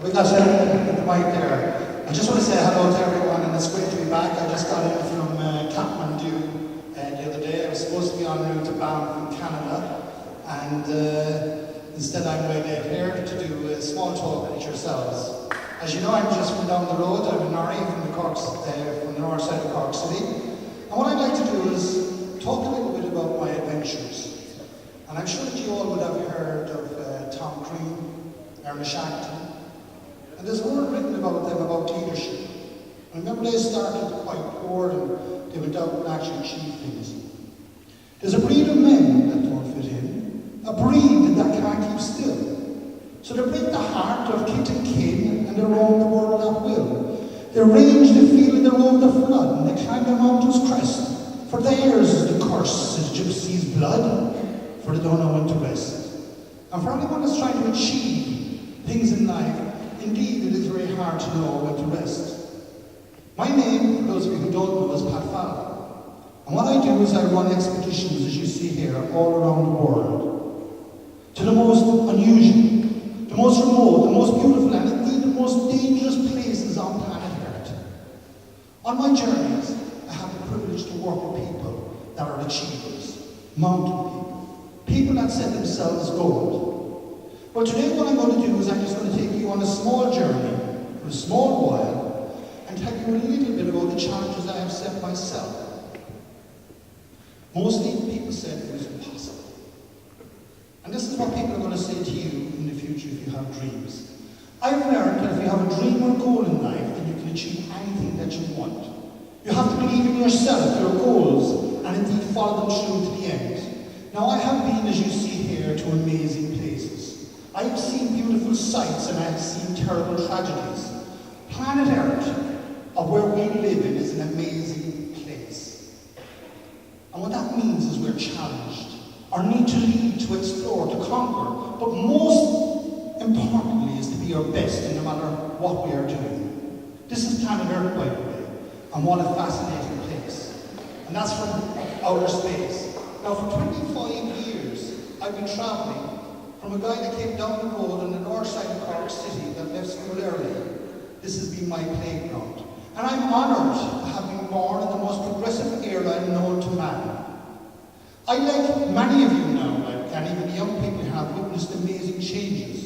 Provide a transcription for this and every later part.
We got the mic there. I just want to say hello to everyone, and it's great to be back. I just got in from Kathmandu the other day. I was supposed to be en route to bound from Canada, and instead I'm way late here to do a small talk with yourselves. As you know, I'm just from down the road. I'm in Norrie from the north side of Cork City. And what I'd like to do is talk a little bit about my adventures. And I'm sure that you all would have heard of Tom Crean, Ernest Shackleton. And there's a word written about them about leadership. I remember they started quite poor and they went out and actually achieved things. There's a breed of men that don't fit in, a breed that can't keep still. So they break the heart of kith and kin and they roam the world at will. They range the field and they roam the flood and they climb the mountain's crest. For theirs is the curse, is gypsy's blood, for they don't know when to rest. And for anyone that's trying to achieve things in life, indeed, it is very hard to know when to rest. My name, for those of you who don't know, is Falvey. And what I do is I run expeditions, as you see here, all around the world. To the most unusual, the most remote, the most beautiful, and indeed the most dangerous places on planet Earth. On my journeys, I have the privilege to work with people that are achievers, mountain people that set themselves goals. But today what I'm going to do is I'm just going to take you on a small journey for a small while and tell you a little bit about the challenges I have set myself. Mostly people said it was impossible. And this is what people are going to say to you in the future if you have dreams. I've learned that if you have a dream or goal in life, then you can achieve anything that you want. You have to believe in yourself, your goals, and indeed follow them through to the end. Now I have been, as you see here, to amazing places. I have seen beautiful sights and I have seen terrible tragedies. Planet Earth, of where we live in, is an amazing place. And what that means is we're challenged. Our need to lead, to explore, to conquer, but most importantly is to be our best in no matter what we are doing. This is Planet Earth, by the way, and what a fascinating place. And that's from outer space. Now for 25 years, I've been traveling from a guy that came down the road on the north side of Cork City that left school early. This has been my playground. And I'm honoured to have been born in the most progressive era known to man. I, like many of you now, and even the young people, have witnessed amazing changes.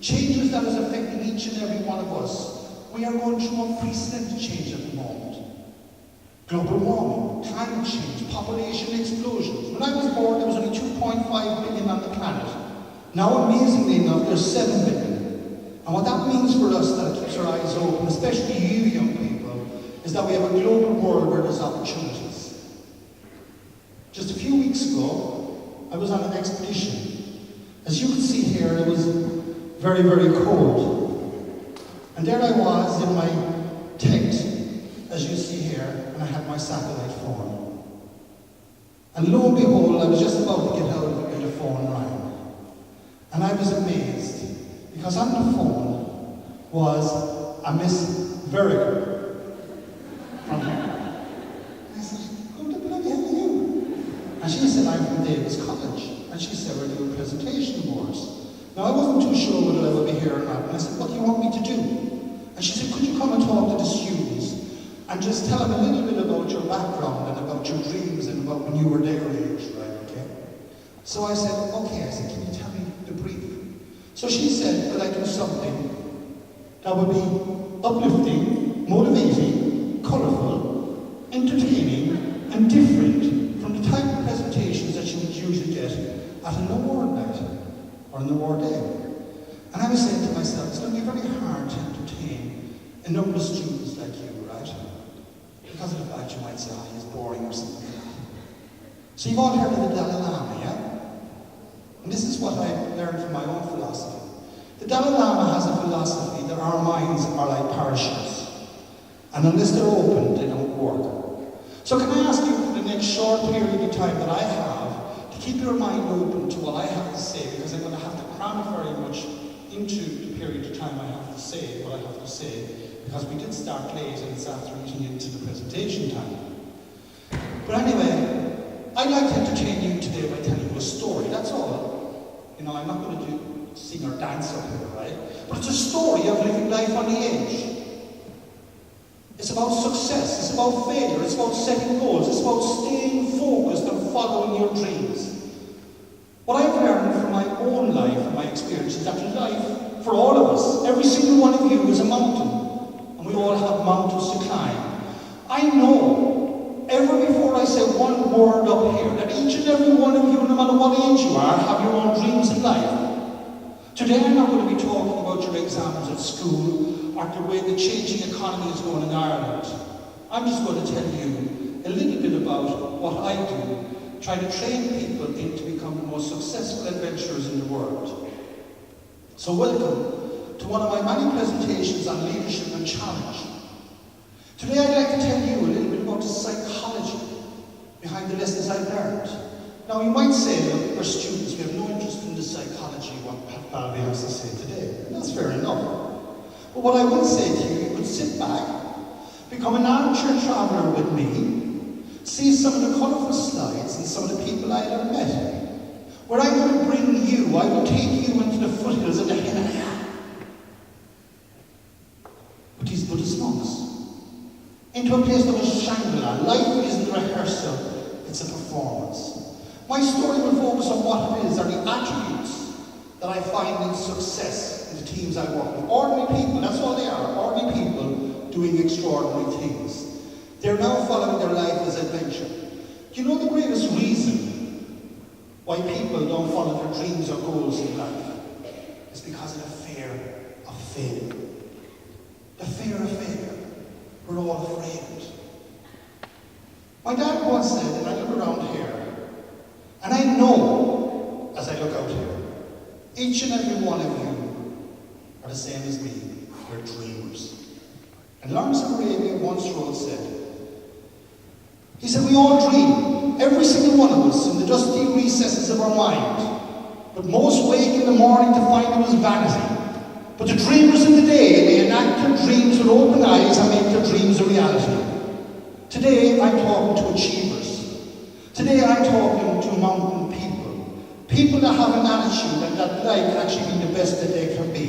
Changes that is affecting each and every one of us. We are going through unprecedented change at the moment. Global warming, climate change, population explosions. When I was born, there was only 2.5 billion on the planet. Now, amazingly enough, there's 7 billion. And what that means for us, that keeps our eyes open, especially you young people, is that we have a global world where there's opportunities. Just a few weeks ago, I was on an expedition. As you can see here, it was very, very cold. And there I was in my tent, as you see here, and I had my satellite phone. And lo and behold, I was just about to get out of it when the phone rang. And I was amazed, because on the phone was a Miss Verriger from here. I said, who the bloody hell are you? And she said, I'm from Davis College. And she said, we're doing presentation awards. Now I wasn't too sure whether I would be here or not. And I said, what do you want me to do? And she said, could you come and talk to the students and just tell them a little bit about your background and about your dreams and about when you were their age, right, okay? So I said, okay. I said, can you tell me the brief? So she said, could I do something that would be uplifting, motivating, colourful, entertaining, and different from the type of presentations that you would usually get at an award night or an award day. And I was saying to myself, it's going to be very hard to entertain a number of students like you, right? Because of the fact you might say, oh, he's boring or something like that. So you've all heard of the Dalai Lama, yeah? And this is what I learned from my own philosophy. The Dalai Lama has a philosophy that our minds are like parachutes. And unless they're open, they don't work. So can I ask you for the next short period of time that I have to keep your mind open to what I have to say, because I'm going to have to cram it very much into the period of time I have to say what I have to say, because we did start late and it's after eating into the presentation time. But anyway, I'd like to entertain you today by telling you a story, that's all. You know, I'm not going to sing or dance up here, right? But it's a story of living life on the edge. It's about success, it's about failure, it's about setting goals, it's about staying focused and following your dreams. What I've learned from my own life and my experience is that life, for all of us, every single one of you is a mountain, and we all have mountains to climb. I know, ever before I say one word up here, that each and every one of you, no matter what age you are, have your own dreams in life. Today I'm not going to be talking about your exams at school or the way the changing economy is going in Ireland. I'm just going to tell you a little bit about what I do, trying to train people into become the most successful adventurers in the world. So welcome to one of my many presentations on leadership and challenge. Today I'd like to tell you a little bit about the psychology behind the lessons I've learned. Now you might say, look, we're students, we have no interest in the psychology, what Falvey has to say today. And that's fair enough. But what I will say to you, you could sit back, become an armchair traveller with me, see some of the colourful slides and some of the people I have met. Where I'm going to bring you, I will take you into the foothills of the Himalaya with these Buddhist monks. Into a place that was Shangri-La. Life isn't a rehearsal, it's a performance. My story will focus on what it is, are the attributes that I find in success in the teams I work with. Ordinary people, that's all they are, ordinary people doing extraordinary things. They're now following their life as adventure. Do you know the greatest reason why people don't follow their dreams or goals in life? It's because of the fear of failure. The fear of failure. We're all afraid. My dad once said, and I look around here, and I know, as I look out here, each and every one of you are the same as me. You're dreamers. And Lawrence of Arabia once wrote, he said, we all dream, every single one of us, in the dusty recesses of our mind. But most wake in the morning to find it was vanity. But the dreamers in the day, they enact their dreams with open eyes and make their dreams a reality. Today, I'm talking to achievers. Today, I'm talking to mountain people. People that have an attitude and that like actually being the best that they can be.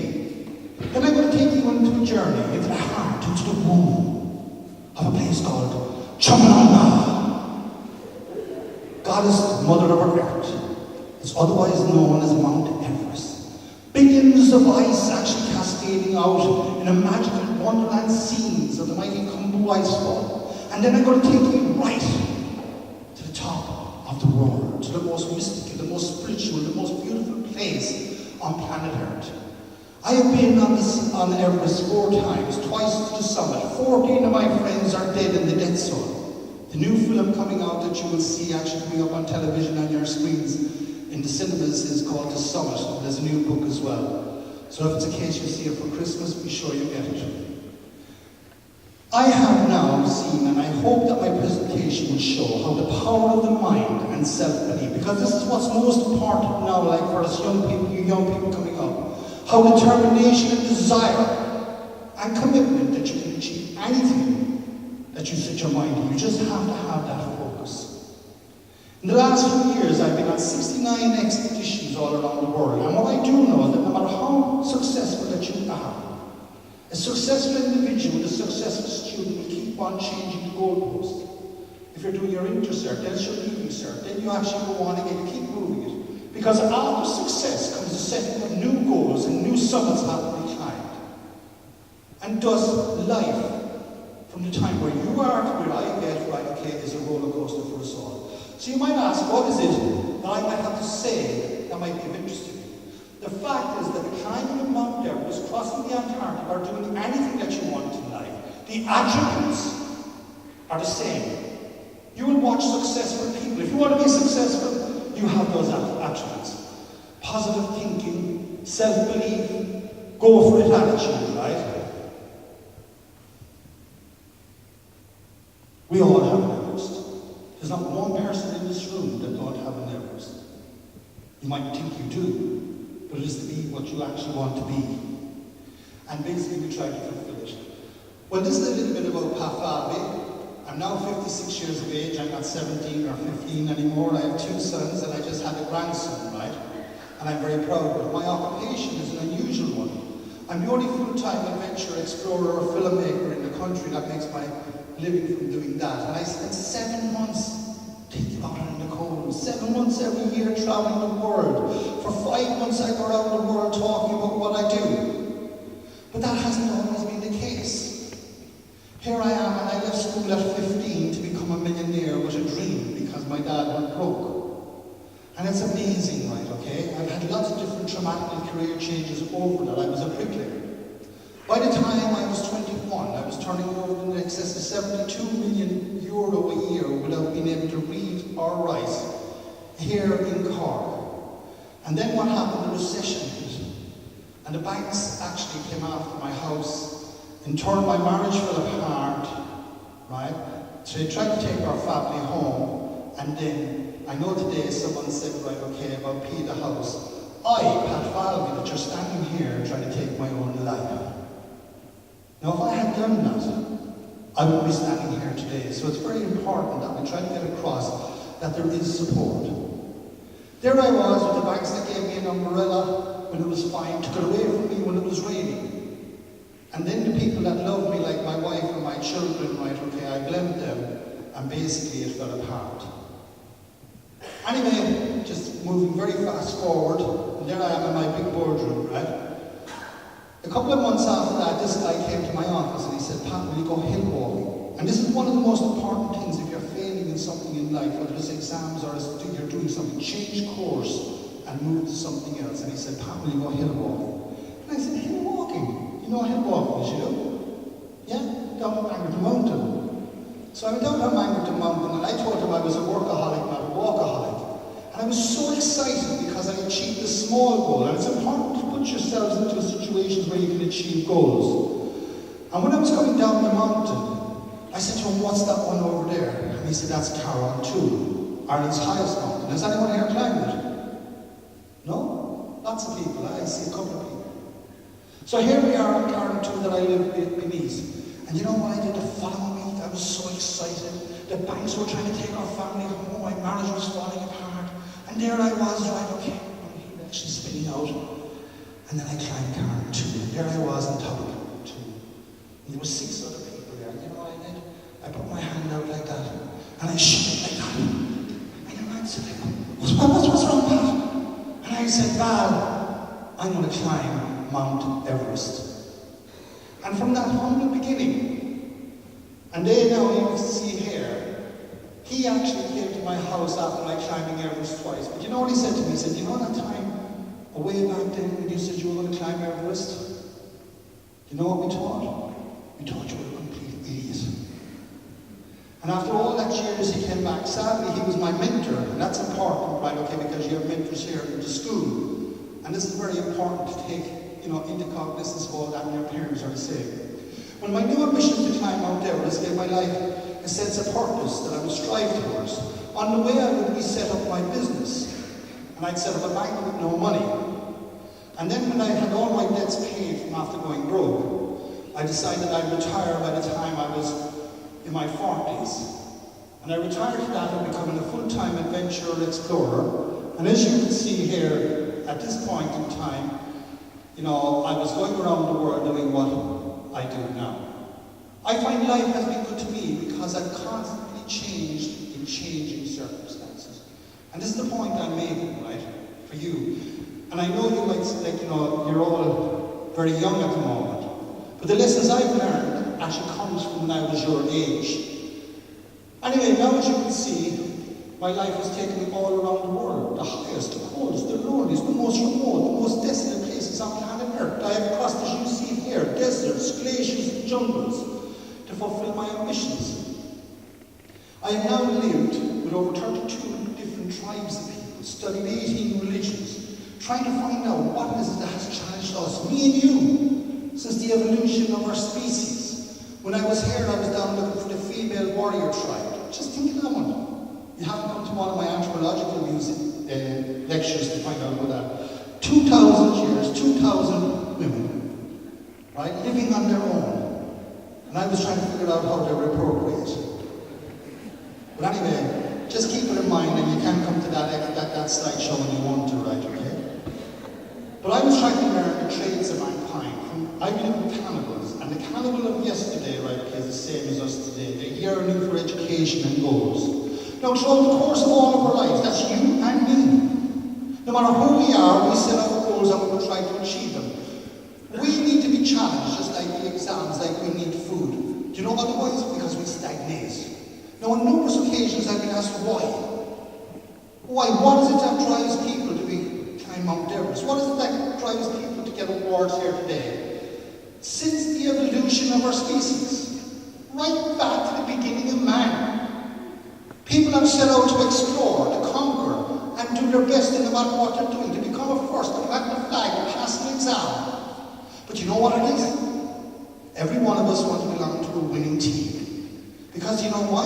Then I'm going to take you into a journey, into the heart, into the womb of a place called Chamananga. Goddess, mother of our earth. It's otherwise known as Mount Everest. Billions of ice actually cascading out in a magical wonderland scenes of the mighty Kumbu icefall. And then I'm going to take you right to the top of the world, to the most mystical, the most spiritual, the most beautiful place on planet Earth. I have been on Everest 4 times, twice to the summit. 14 of my friends are dead in the death zone. The new film coming out that you will see actually coming up on television on your screens in the cinemas is called The Summit. There's a new book as well. So if it's a case you see it for Christmas, be sure you get it. I have now seen, and I hope that my presentation will show, how the power of the mind and self-belief, because this is what's most important now, like for us young people coming up, how determination and desire and commitment that you can achieve anything that you set your mind to. You just have to have that focus. In the last few years, I've been on 69 expeditions all around the world, and what I do know is that no matter how successful that you are, a successful individual, a successful student will keep on changing the goalpost. If you're doing your inter-cert, then it's your leaving cert, then you actually go on again and keep moving it. Because after success comes the setting of new goals and new summits have to be climbed. And thus, life, from the time where you are to where I get, right, okay, is a roller coaster for us all. So you might ask, what is it that I might have to say that might be of interest to you? The fact is that the climbing of Mount Everest, crossing the Antarctic, or doing anything that you want in life, the attributes are the same. You will watch successful people. If you want to be successful, you have those attributes. Positive thinking, self-belief, go for it attitude, right? We all have an Everest. There's not one person in this room that don't have an Everest. You might think you do, but it is to be what you actually want to be. And basically we try to fulfill it. Well, this is a little bit about Falvey. I'm now 56 years of age. I'm not 17 or 15 anymore. I have 2 sons and I just had a grandson, right? and I'm very proud of it. My occupation is an unusual one. I'm the only full-time adventure explorer or filmmaker in the country that makes my living from doing that. And I spent 7 months thinking about it in the cold. 7 months every year traveling the world. For 5 months I go around the world talking about what I do. But that hasn't always been the case. Here I am, and I left school at 15 to become a millionaire with a dream because my dad went broke. And it's amazing, right, okay? I've had lots of different traumatic career changes over that. I was a bricklayer. By the time I was 21, I was turning over in excess of 72 million euro a year without being able to read or write here in Cork. And then what happened? The recession hit. And the banks actually came after my house. In turn, my marriage fell apart, right? So they tried to take our family home, and then I know today someone said, right, okay, about P the house. I, Pat Falvey, that you're standing here trying to take my own life. Now, if I had done that, I wouldn't be standing here today. So it's very important that we try to get across that there is support. There I was with the banks that gave me an umbrella when it was fine, took it away from me when it was raining. And then the people that loved me, like my wife and my children, right, okay, I blamed them, and basically it fell apart. Anyway, just moving very fast forward, and there I am in my big boardroom, right? A couple of months after that, this guy came to my office and he said, Pat, will you go hill walking? And this is one of the most important things if you're failing in something in life, whether it's exams or you're doing something, change course and move to something else. And he said, Pat, will you go hill walking? And I said, hill walking? You know what hill walking is, you know? Yeah, down Mangerton Mountain. So I went down Mangerton Mountain and I told him I was a workaholic, not a walkaholic. And I was so excited because I achieved a small goal. And it's important to put yourselves into situations where you can achieve goals. And when I was coming down the mountain, I said to him, what's that one over there? And he said, that's Carron 2, Ireland's highest mountain. Has anyone here climbed it? No? Lots of people. I see a couple of people. So here we are on Carron 2 that I live beneath. And you know what I did to follow me? I was so excited. The banks were trying to take our family home. My marriage was falling apart. And there I was, right, okay, my head actually spinning out. And then I climbed Carron 2, and there I was on top of Carron 2. And there were 6 other people there, and you know what I did? I put my hand out like that, and I shook it like that. And your man said, what's wrong, Pat? And I said, Val, I'm going to climb Mount Everest. And from that humble beginning, and there now you can see here, he actually came to my house after I climbing Everest twice. But you know what he said to me? He said, you know that time, way back then, when you said you were going to climb Everest? You know what we thought? We thought you were a complete idiot. And after all that years, he came back. Sadly, he was my mentor. And that's important, right, okay, because you have mentors here in the school. And this is very important to take, into cognizance of all that your parents are saying. When my new ambition to climb Mount Everest gave my life a sense of purpose that I would strive towards. On the way I would set up my business, and I'd set up a bank with no money. And then when I had all my debts paid from after going broke, I decided I'd retire by the time I was in my 40s. And I retired from that and becoming a full-time adventure explorer. And as you can see here, at this point in time, I was going around the world doing what I do now. I find life has been good to me because I've constantly changed in changing circumstances. And this is the point I'm making, right, for you. And I know you might think, you're all very young at the moment. But the lessons I've learned actually comes from when I was your age. Anyway, now as you can see, my life has taken me all around the world. The highest, the coldest, the loneliest, the most remote, the most desolate places on planet Earth. I have crossed, as you see here, deserts, glaciers, and jungles, to fulfill my ambitions. I have now lived with over 32 different tribes of people, studied 18 religions, trying to find out what is it that has challenged us, me and you, since the evolution of our species. When I was here, I was down looking for the female warrior tribe. Just think of that one. You haven't come to one of my anthropological lectures to find out about that. 2,000 years, 2,000 women, right, living on their own. And I was trying to figure out how they were appropriate. But anyway, just keep it in mind, and you can come to that slideshow when you want to, right, okay? But I was trying to learn the traits of mankind. I believe in cannibals, and the cannibal of yesterday, right, okay, is the same as us today. They're yearning for education and goals. Now, throughout the course of all of our lives, that's you and me. No matter who we are, we set up goals and we will try to achieve them. We need to be challenged, just like the exams, like we need food. Do you know otherwise? Because we stagnate. Now, on numerous occasions, I've been asked why. Why? What is it that drives people to climb Mount Everest? What is it that drives people to get awards here today? Since the evolution of our species, right back to the beginning of man, people have set out to explore, to conquer, and do their best in no matter what they're doing, to become a first, to plant the flag, to pass an exam. But you know what it is? Every one of us wants to belong to a winning team. Because you know why?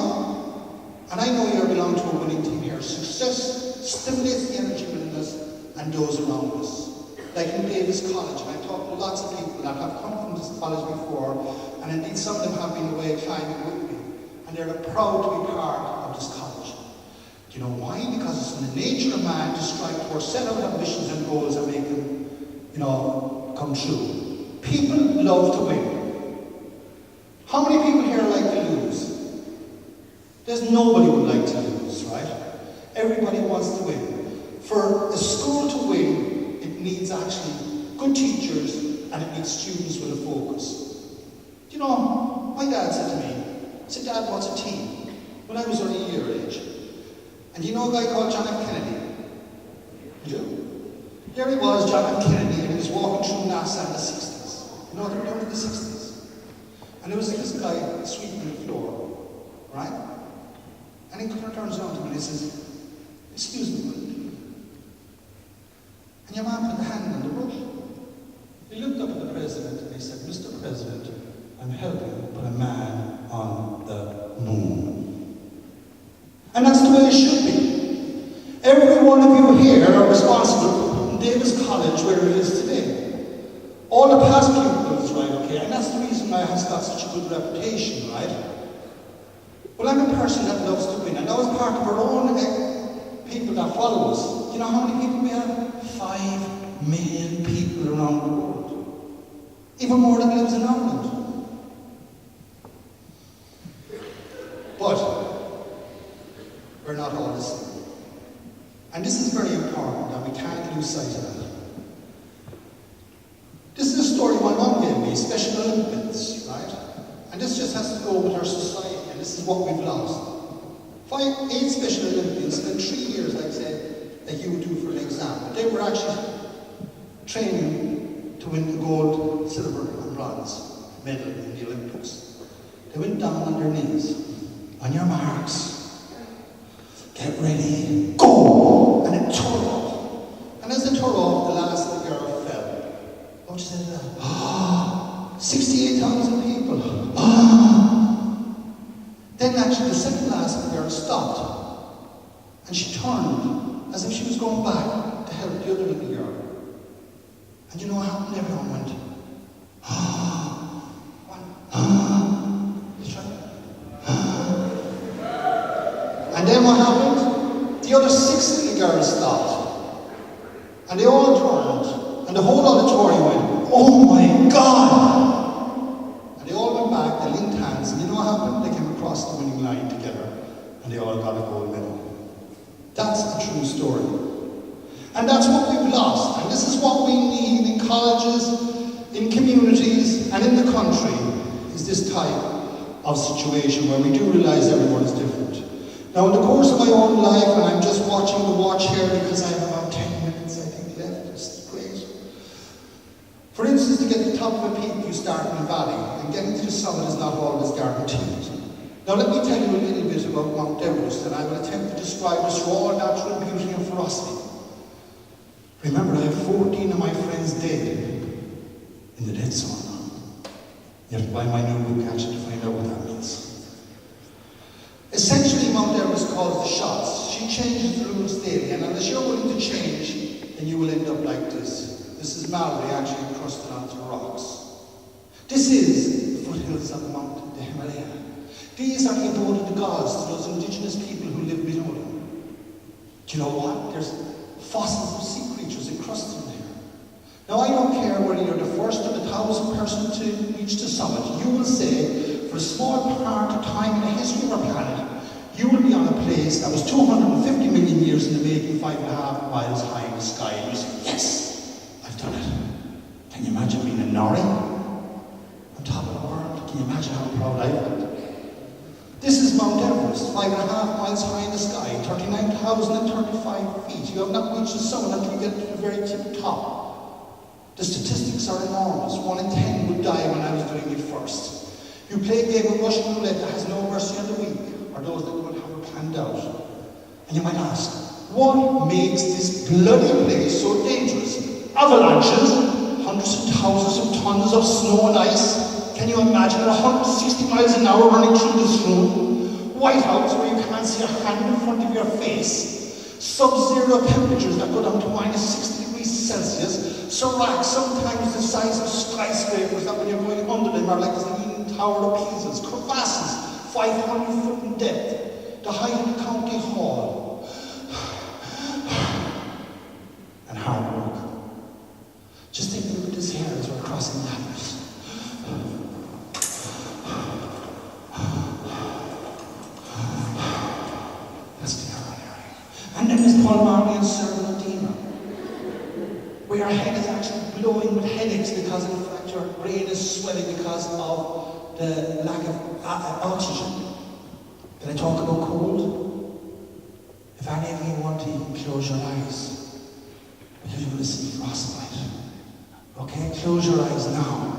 And I know you belong to a winning team here. Success stimulates the energy within us and those around us. Like in Davis College, and I talked to lots of people that have come from this college before, and indeed some of them have been away climbing with me, and they're proud to be part of this college. Do you know why? Because it's in the nature of man to strive towards set out ambitions and goals and make them, come true. People love to win. How many people here like to lose? There's nobody would like to lose, right? Everybody wants to win. For a school to win, it needs actually good teachers and it needs students with a focus. Do you know, my dad said to me, he said, Dad, what's a team? When I was only a year age. And you know a guy called John F. Kennedy? You do? Here he was, John F. Kennedy, and he was walking through NASA in the 60s. You know what they were doing in the 60s? And there was this guy sweeping the floor, right? And he turns around to me and he says, excuse me, what are you doing? And your man put a hand on the brush. He looked up at the president and he said, Mr. President, I'm helping put a man on the moon. And that's the way it should be. Every one of you here are responsible for putting Davis College where it is today. All the past pupils, right, okay, and that's the reason why it has got such a good reputation, right? Well, I'm a person that loves to win, and that was part of our own people that follow us. Do you know how many people we have? 5 million people around the world. Even more than lives in Ireland. But we're not all the same. And this is very important that we can't lose sight of that. This is a story my mom gave me, Special Olympics, right? And this just has to go with our society, and this is what we've lost. 8 Special Olympians spent 3 years, like I said, like you would do for an exam. But they were actually training to win the gold, silver, and bronze medal in the Olympics. They went down on their knees. On your marks, get ready, go! And it tore off. And as it tore off, the last little girl fell. What you say to that? 68,000 people. Then actually the second last little girl stopped. And she turned as if she was going back to help the other little girl. And you know what happened? Everyone went, and then what happened? The other 6 little girls stopped. And they all turned. And the whole auditorium went, oh my God! And they all went back, they linked hands, and you know what happened? They came across the winning line together. And they all got a gold medal. That's the true story. And that's what we've lost. And this is what we need in colleges, in communities, and in the country, is this type of situation where we do realize everyone is different. Now, in the course of my own life, and I'm just watching the watch here because I have about 10 minutes, I think, left. It's great. For instance, to get to the top of a peak, you start in a valley, and getting to the summit is not always guaranteed. Now, let me tell you a little bit about Mount Everest, and I will attempt to describe its raw natural beauty and ferocity. Remember, I have 14 of my friends dead in the dead zone. You have to buy my new book, actually, to find out what that means. Essentially, Mount Everest calls the shots. She changes the rules daily, and unless you're willing to change, then you will end up like this. This is Mallory actually encrusted onto rocks. This is the foothills of the mountain, the Himalaya. These are the abode of the gods to those indigenous people who live below them. Do you know what? There's fossils of sea creatures encrusted in there. Now I don't care whether you're the first or the 1,000th person to reach the summit, you will say, for a small part of time in the history of our planet, you will be on a place that was 250 million years in the making, 5.5 miles high in the sky, and you say, yes, I've done it. Can you imagine being a Nori on top of the world? Can you imagine how proud I felt? This is Mount Everest, 5.5 miles high in the sky, 39,035 feet. You have not reached the summit until you get to the very tip top. The statistics are enormous. 1 in 10 would die when I was doing it first. You play a game of Russian roulette that has no mercy on the weak, or those that would have it planned out. And you might ask, what makes this bloody place so dangerous? Avalanches, hundreds of thousands of tons of snow and ice. Can you imagine 160 miles an hour running through this room? Whiteouts where you can't see a hand in front of your face. Sub-zero temperatures that go down to minus 60 degrees Celsius. Seracs, sometimes the size of skyscrapers that when you're going under them are like the Leaning Tower of Pisa's. Crevasses, 500 foot in depth. The height of the county hall. And hard work. Just take a look at this hair as we're crossing the Everest. That's the coronary. And then there's pulmonary and cerebral edema, where your head is actually blowing with headaches because in fact your brain is swelling because of the lack of oxygen. Can I talk about cold? If any of you want to, you can close your eyes, because you're going to see frostbite. Okay, close your eyes now.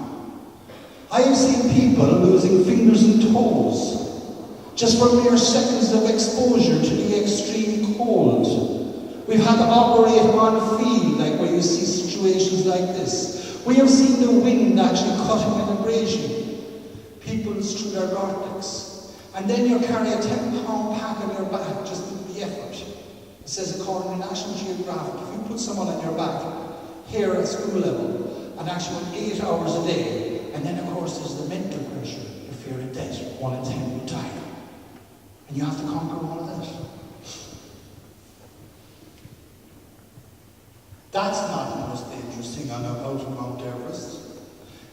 I have seen people losing fingers and toes just for mere seconds of exposure to the extreme cold. We've had to operate on a field like where you see situations like this. We have seen the wind actually cutting an abrasion. People through their Gore-Tex. And then you carry a 10-pound pack on your back just with the effort. It says according to National Geographic, if you put someone on your back here at school level and actually went 8 hours a day, and then of course there's the mental pressure, the fear of death, 1 in 10 will die. And you have to conquer all of that. That's not the most dangerous thing on out of Mount Everest.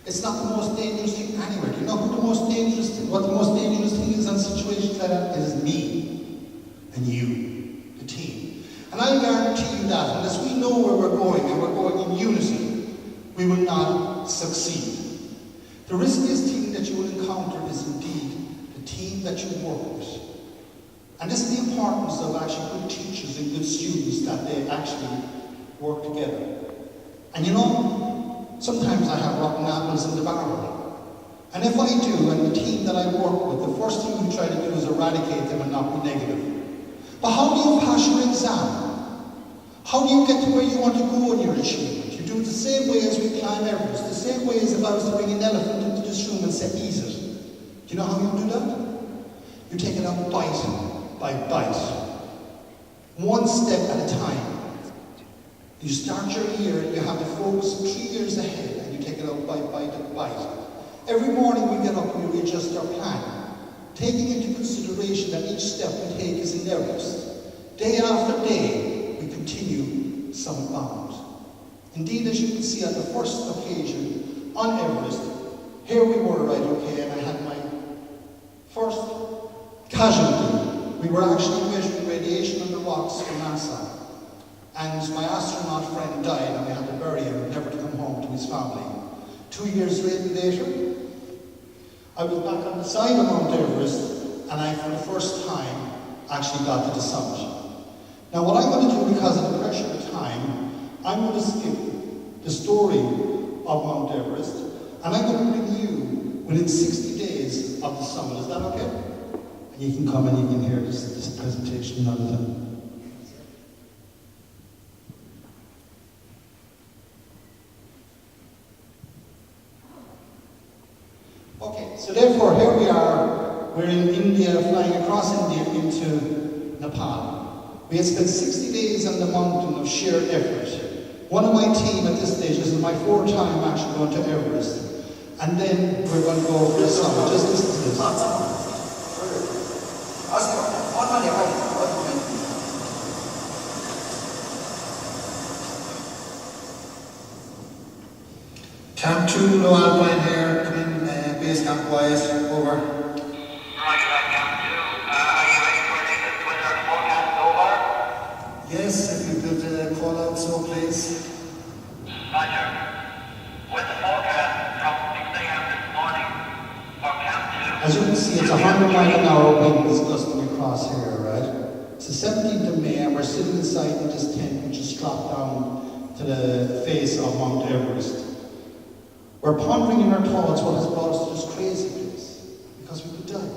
It's not the most dangerous thing anywhere. Do you know what the most dangerous thing is on situations like that? It is me and you, the team. And I guarantee you that unless we know where we're going and we're going in unison, we will not succeed. The riskiest team that you will encounter is indeed the team that you work with. And this is the importance of actually good teachers and good students, that they actually work together. And you know, sometimes I have rotten apples in the barrel. And if I do, and the team that I work with, the first thing we try to do is eradicate them and not be negative. But how do you pass your exam? How do you get to where you want to go in your achievement? You do it the same way as we climb Everest, the same way as if I was to bring an elephant into this room and say, eat it. Do you know how you do that? You take it out bite by bite. One step at a time. You start your year, you have to focus 3 years ahead, and you take it out bite by bite. Every morning we get up and we readjust our plan, taking into consideration that each step we take is in Everest. Day after day, we continue summit bound. Indeed, as you can see, on the first occasion on Everest, here we were, right, okay, and I had my first casualty. We were actually measuring radiation on the rocks for NASA. And my astronaut friend died, and we had to bury him, never to come home to his family. 2 years later, I was back on the side of Mount Everest, and I, for the first time, actually got to the summit. Now, what I'm going to do, because of the pressure of time, I'm going to skip the story of Mount Everest, and I'm going to bring you within 60 days of the summit. Is that okay? And you can come and you can hear this presentation another time. Okay, so therefore, here we are. We're in India, flying across India into Nepal. We had spent 60 days on the mountain of sheer effort. One of my team at this stage, this is my 4th time actually going to Everest. And then we're going to go over the summit. Just listen to this. Camp 2, low alpine here, come in, base camp quiet, over. Roger that, Camp 2. Are you ready for latest weather forecast, over? Yes, if you could call out so please. Roger. With the forecast from 6 a.m. this morning for Camp 2. As you can see, it's 100 mile an hour winds gusting across here, right? It's the 17th of May and we're sitting inside in this tent which is strapped down to the face of Mount Everest. We're pondering in our thoughts what has brought us to this crazy place, because we could die.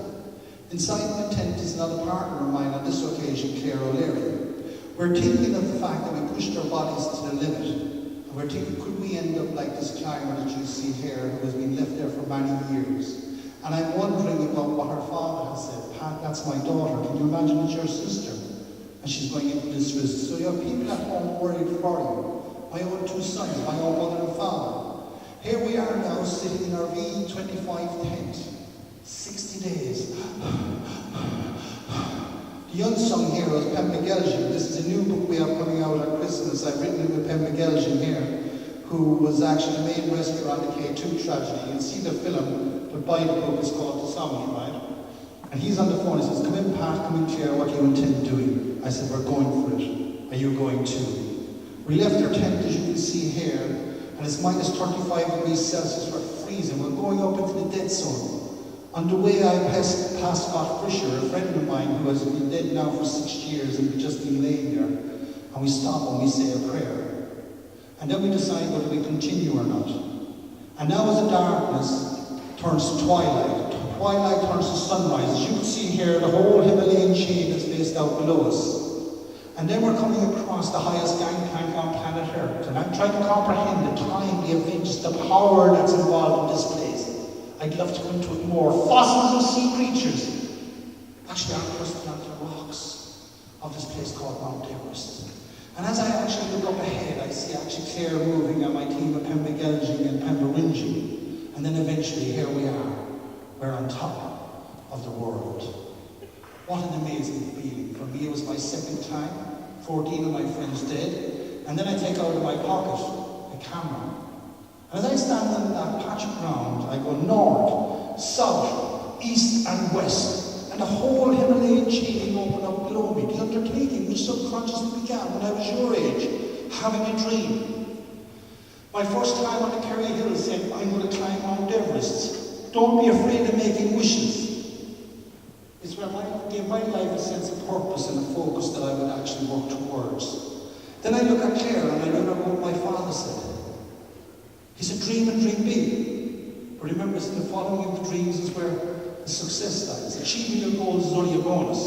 Inside the tent is another partner of mine on this occasion, Claire O'Leary. We're thinking of the fact that we pushed our bodies to the limit, and we're thinking, could we end up like this climber that you see here, who has been left there for many years? And I'm wondering about what her father has said. Pat, that's my daughter. Can you imagine it's your sister? And she's going into this risk. So you have people at home worried for you. My own two sons, my own mother and father. Here we are now sitting in our V25 tent. 60 days. The unsung hero is Pem McGelgian. This is a new book we have coming out at Christmas. I've written it with Pem McGelgian here, who was actually the main rescuer on the K2 tragedy. You'll see the film, but by the book is called The Sound, right? And he's on the phone, he says, come in Pat, come in Claire, what do you intend doing? I said, we're going for it. Are you going too? We left our tent, as you can see here, and it's minus 35 degrees Celsius, we're freezing, we're going up into the dead zone. On the way I passed Scott Fisher, a friend of mine who has been dead now for 6 years and we've just been laying there, and we stop and we say a prayer. And then we decide whether we continue or not. And now as the darkness turns to twilight, twilight turns to sunrise. As you can see here, the whole Himalayan chain is based out below us. And then we're coming across the highest gangplank on planet Earth. And I'm trying to comprehend the time, the events, the power that's involved in this place. I'd love to go into it more. Fossils of sea creatures. Actually, I'm just at the rocks of this place called Mount Everest. And as I actually look up ahead, I see actually Claire moving and my team of Pem McGelgian and Pem Baringi. And then eventually, here we are. We're on top of the world. What an amazing feeling. For me, it was my second time. 14 of my friends dead. And then I take out of my pocket a camera. And as I stand on that patch of ground, I go north, south, east and west. And the whole Himalayan chain opened up below me. The undertaking which subconsciously began when I was your age, having a dream. My first time on the Kerry Hills saying, I'm going to climb Mount Everest. Don't be afraid of making wishes. It's where I gave my life a sense of purpose and a focus that I would actually work towards. Then I look at Claire and I remember what my father said. He said, dream and dream big. But remember, the following of the dreams is where the success lies. Achieving your goals is only a bonus.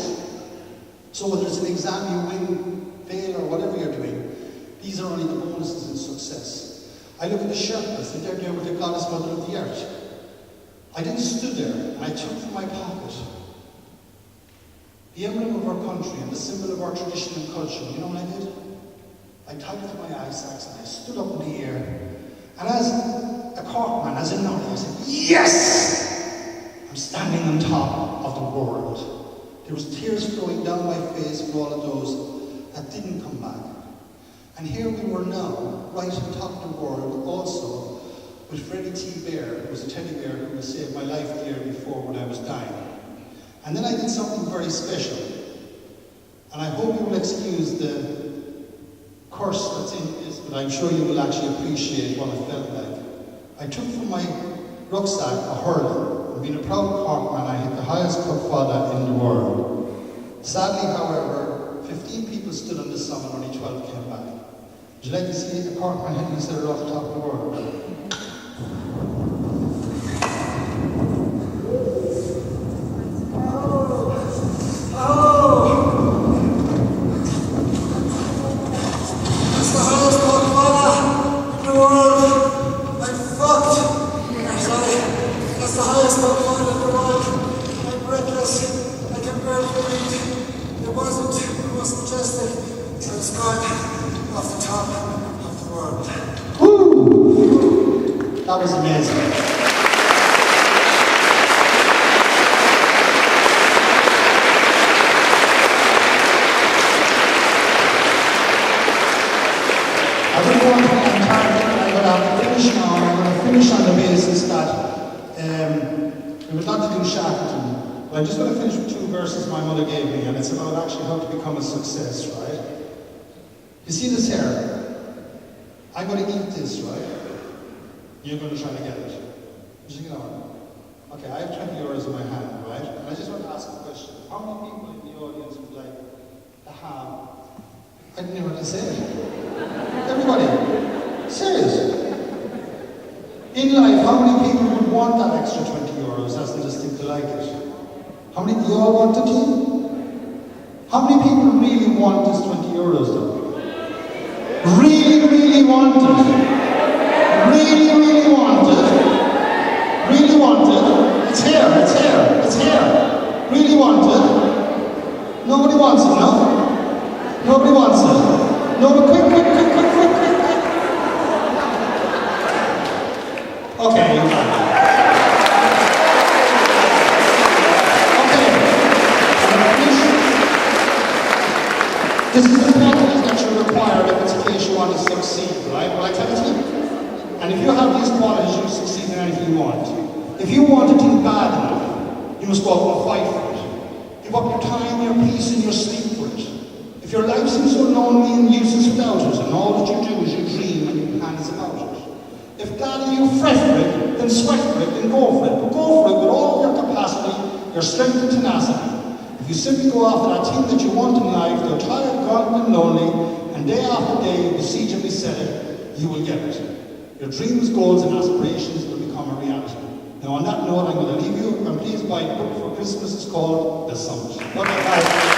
So whether it's an exam you win, fail, or whatever you're doing, these are only the bonuses in success. I look at the Sherpas, and they're there with the goddess mother of the earth. I then stood there and I took from my pocket the emblem of our country and the symbol of our tradition and culture. You know what I did? I tied it to my eye sacks and I stood up in the air. And as a Corkman, as a Noddy, I said, yes! I'm standing on top of the world. There was tears flowing down my face for all of those that didn't come back. And here we were now, right on top of the world, also with Freddie T. Bear, who was a teddy bear who had saved my life the year before when I was dying. And then I did something very special. And I hope you will excuse the curse that's in this, but I'm sure you will actually appreciate what it felt like. I took from my rucksack a hurler, and being a proud Corkman, I hit the highest cup fada in the world. Sadly, however, 15 people stood on the summit, only 12 came back. Would you like to see a Corkman hitting considered off the top of the world? That was amazing. I don't want to I'm going to finish now. I'm going to finish on It was not to do Shackleton, but I'm just going to finish with 2 verses my mother gave me, and it's about actually how to become a success, right? You see this here? I'm going to eat this, right? You're going to try to get it. What you get on? Okay, I have 20 euros in my hand, right? And I just want to ask a question. How many people in the audience would like to have... I didn't know what to say. Everybody. Serious. In life, how many people would want that extra 20 euros as they just think they like it? How many do you all want it? How many people really want this 20 euros though? Really, really want it? Really, really want it? Really want it? It's here, it's here, it's here. Really want it? Nobody wants it, no? Nobody wants it. No, but quick. Okay, you got it. Okay. This is the qualities that you require if it's a case you want to succeed, right? Will I tell it to you? And if you have these qualities, you succeed in anything you want. If you want a thing bad enough, you must go out and fight for it. Give up your time, your peace, and your sleep for it. If your life seems so lonely and useless without it, and all that you do is you dream and you plan about it. If gladly you fret for it, then sweat for it, then go for it. But go for it with all of your capacity, your strength and tenacity. If you simply go after that thing that you want in life, though tired, gone, and lonely, and day after day you besiege and beset it, you will get it. Your dreams, goals, and aspirations will become a reality. Now on that note, I'm going to leave you, and please buy a book for Christmas. It's called The Summit. Okay, bye.